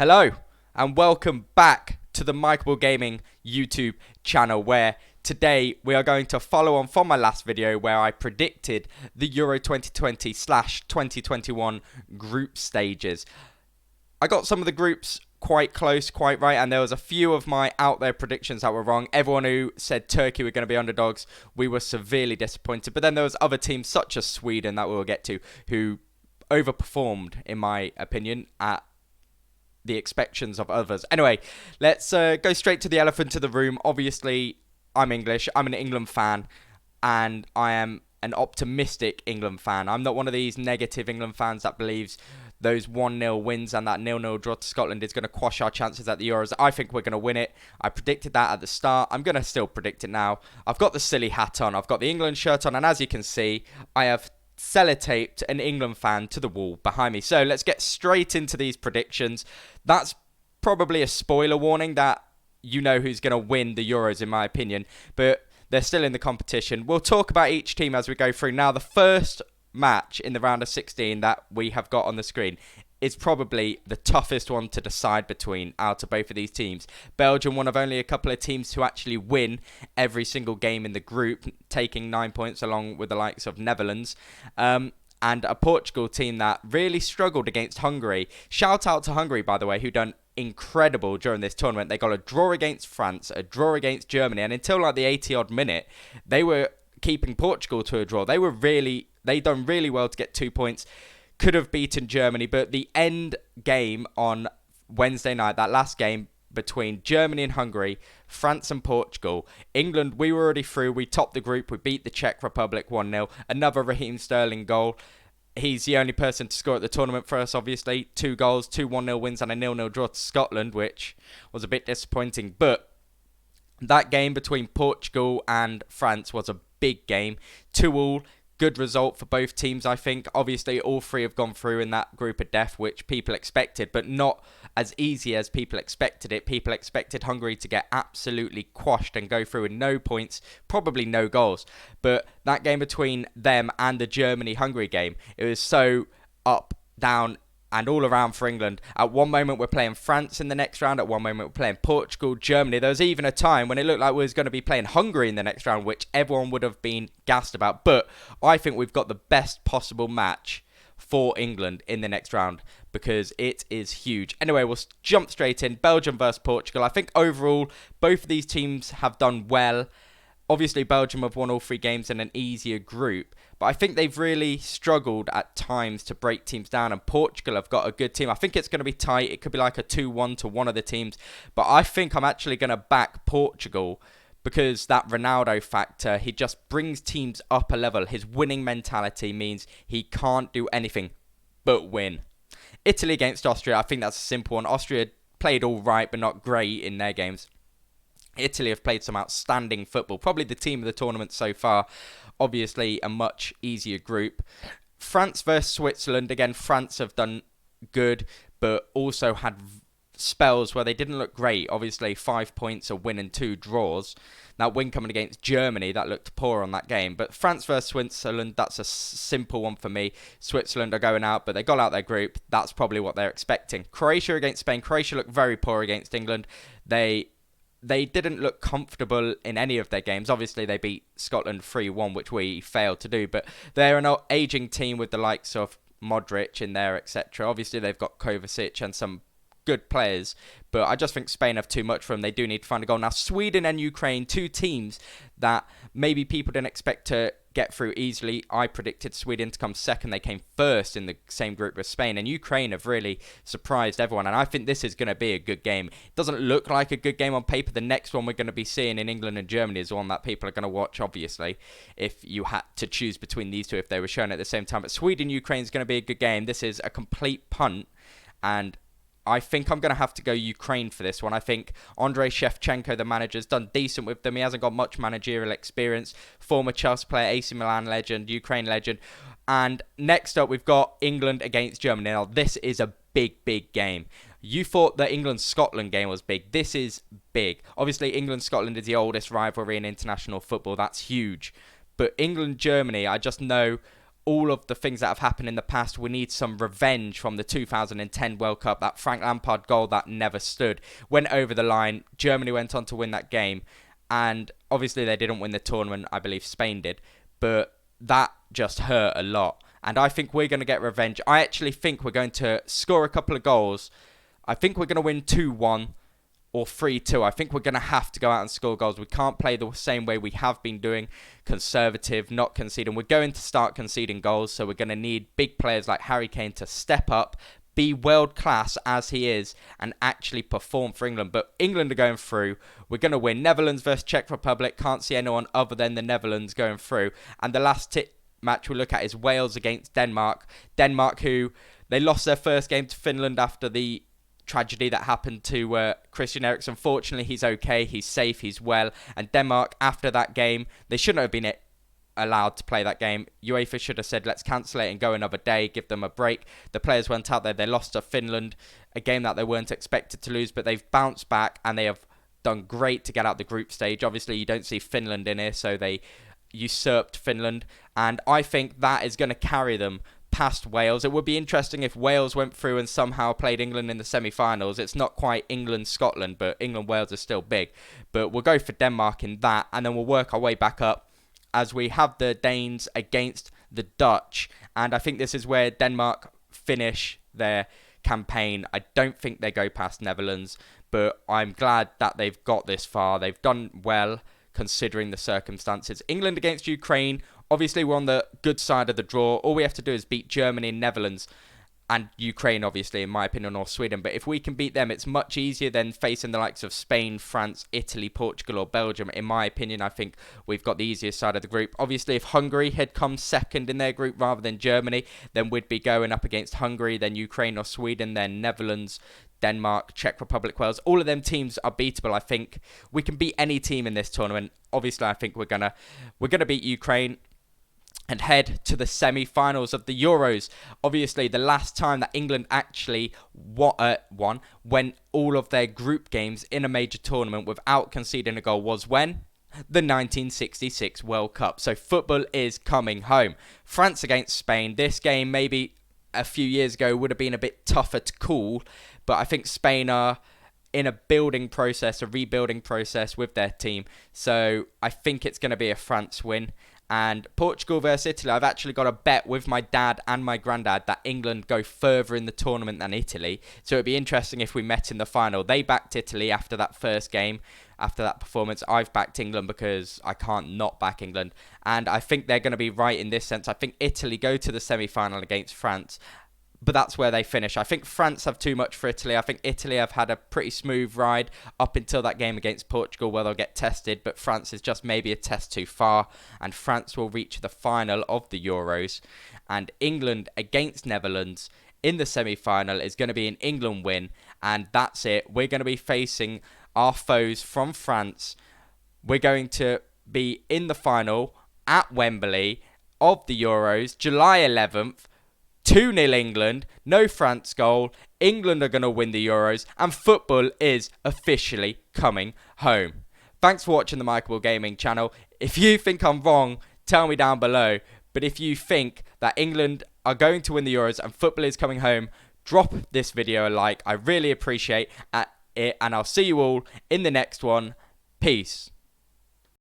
Hello and welcome back to the Mikeable Gaming YouTube channel, where today we are going to follow on from my last video where I predicted the Euro 2020/2021 group stages. I got some of the groups quite close, quite right, and there was a few of my out there predictions that were wrong. Everyone who said Turkey were going to be underdogs, we were severely disappointed. But then there was other teams such as Sweden that we will get to who overperformed, in my opinion, at the expectations of others. Anyway, let's go straight to the elephant in the room. Obviously, I'm English. I'm an England fan, and I am an optimistic England fan. I'm not one of these negative England fans that believes those 1-0 wins and that 0-0 draw to Scotland is going to quash our chances at the Euros. I think we're going to win it. I predicted that at the start. I'm going to still predict it now. I've got the silly hat on. I've got the England shirt on, and as you can see, I have sellotaped an England fan to the wall behind me. So let's get straight into these predictions. That's probably a spoiler warning that you know who's going to win the Euros, in my opinion, but they're still in the competition. We'll talk about each team as we go through. Now, the first match in the round of 16 that we have got on the screen is probably the toughest one to decide between out of both of these teams. Belgium, one of only a couple of teams to actually win every single game in the group, taking 9 points along with the likes of Netherlands. And a Portugal team that really struggled against Hungary. Shout out to Hungary, by the way, who done incredible during this tournament. They got a draw against France, a draw against Germany, and until like the 80-odd minute, they were keeping Portugal to a draw. They done really well to get 2 points. Could have beaten Germany, but the end game on Wednesday night, that last game between Germany and Hungary, France and Portugal, England, we were already through. We topped the group. We beat the Czech Republic 1-0. Another Raheem Sterling goal. He's the only person to score at the tournament for us, obviously. 2 goals, 2 1-0 wins and a 0-0 draw to Scotland, which was a bit disappointing. But that game between Portugal and France was a big game. 2-2. Good result for both teams, I think. Obviously, all three have gone through in that group of death, which people expected, but not as easy as people expected it. People expected Hungary to get absolutely quashed and go through with no points, probably no goals. But that game between them and the Germany-Hungary game, it was so up, down, and all around for England. At one moment, we're playing France in the next round. At one moment, we're playing Portugal, Germany. There was even a time when it looked like we was going to be playing Hungary in the next round, which everyone would have been gassed about. But I think we've got the best possible match for England in the next round because it is huge. Anyway, we'll jump straight in. Belgium versus Portugal. I think overall, both of these teams have done well. Obviously, Belgium have won all 3 games in an easier group, but I think they've really struggled at times to break teams down, and Portugal have got a good team. I think it's going to be tight. It could be like a 2-1 to one of the teams, but I think I'm actually going to back Portugal because that Ronaldo factor, he just brings teams up a level. His winning mentality means he can't do anything but win. Italy against Austria, I think that's a simple one. Austria played all right, but not great in their games. Italy have played some outstanding football. Probably the team of the tournament so far. Obviously, a much easier group. France versus Switzerland. Again, France have done good, but also had spells where they didn't look great. Obviously, 5 points, a win and 2 draws. That win coming against Germany, that looked poor on that game. But France versus Switzerland, that's a simple one for me. Switzerland are going out, but they got out their group. That's probably what they're expecting. Croatia against Spain. Croatia looked very poor against England. They didn't look comfortable in any of their games. Obviously, they beat Scotland 3-1, which we failed to do. But they're an ageing team with the likes of Modric in there, etc. Obviously, they've got Kovacic and some good players. But I just think Spain have too much for them. They do need to find a goal. Now, Sweden and Ukraine, 2 teams that maybe people didn't expect to get through easily. I predicted Sweden to come second. They came first in the same group as Spain, and Ukraine have really surprised everyone, and I think this is going to be a good game. It doesn't look like a good game on paper. The next one we're going to be seeing in England and Germany is one that people are going to watch, obviously, if you had to choose between these two if they were shown at the same time. But Sweden-Ukraine is going to be a good game. This is a complete punt, and I think I'm going to have to go Ukraine for this one. I think Andrei Shevchenko, the manager, has done decent with them. He hasn't got much managerial experience. Former Chelsea player, AC Milan legend, Ukraine legend. And next up, we've got England against Germany. Now, this is a big, big game. You thought the England-Scotland game was big. This is big. Obviously, England-Scotland is the oldest rivalry in international football. That's huge. But England-Germany, I just know all of the things that have happened in the past. We need some revenge from the 2010 World Cup. That Frank Lampard goal that never stood went over the line. Germany went on to win that game. And obviously they didn't win the tournament. I believe Spain did. But that just hurt a lot. And I think we're going to get revenge. I actually think we're going to score a couple of goals. I think we're going to win 2-1 or 3-2. I think we're going to have to go out and score goals. We can't play the same way we have been doing, conservative, not conceding. We're going to start conceding goals, so we're going to need big players like Harry Kane to step up, be world class as he is, and actually perform for England. But England are going through. We're going to win. Netherlands versus Czech Republic. Can't see anyone other than the Netherlands going through. And the last match we look at is Wales against Denmark. Denmark, who they lost their first game to Finland after the tragedy that happened to Christian Eriksen. Fortunately, he's okay, he's safe, he's well. And Denmark, after that game, they shouldn't have been allowed to play that game. UEFA should have said, let's cancel it and go another day, give them a break. The players went out there, they lost to Finland, a game that they weren't expected to lose, but they've bounced back and they have done great to get out the group stage. Obviously, you don't see Finland in here, so they usurped Finland. And I think that is going to carry them past Wales. It would be interesting if Wales went through and somehow played England in the semi-finals. It's not quite England-Scotland, but England-Wales is still big. But we'll go for Denmark in that, and then we'll work our way back up as we have the Danes against the Dutch. And I think this is where Denmark finish their campaign. I don't think they go past Netherlands, but I'm glad that they've got this far. They've done well considering the circumstances. England against Ukraine. Obviously, we're on the good side of the draw. All we have to do is beat Germany and Netherlands and Ukraine, obviously, in my opinion, or Sweden. But if we can beat them, it's much easier than facing the likes of Spain, France, Italy, Portugal, or Belgium. In my opinion, I think we've got the easiest side of the group. Obviously, if Hungary had come second in their group rather than Germany, then we'd be going up against Hungary, then Ukraine or Sweden, then Netherlands, Denmark, Czech Republic, Wales. All of them teams are beatable. I think we can beat any team in this tournament. Obviously, I think we're gonna beat Ukraine and head to the semi-finals of the Euros. Obviously, the last time that England actually won all of their group games in a major tournament without conceding a goal was when? The 1966 World Cup. So football is coming home. France against Spain. This game maybe a few years ago would have been a bit tougher to call, but I think Spain are in a rebuilding process with their team. So I think it's going to be a France win. And Portugal versus Italy, I've actually got a bet with my dad and my granddad that England go further in the tournament than Italy. So it'd be interesting if we met in the final. They backed Italy after that first game, after that performance. I've backed England because I can't not back England. And I think they're going to be right in this sense. I think Italy go to the semi-final against France, but that's where they finish. I think France have too much for Italy. I think Italy have had a pretty smooth ride up until that game against Portugal where they'll get tested, but France is just maybe a test too far, and France will reach the final of the Euros. And England against Netherlands in the semi-final is going to be an England win, and that's it. We're going to be facing our foes from France. We're going to be in the final at Wembley of the Euros, July 11th. 2-0 England, no France goal. England are going to win the Euros, and football is officially coming home. Thanks for watching the Michael Gaming channel. If you think I'm wrong, tell me down below. But if you think that England are going to win the Euros and football is coming home, drop this video a like. I really appreciate it, and I'll see you all in the next one. Peace.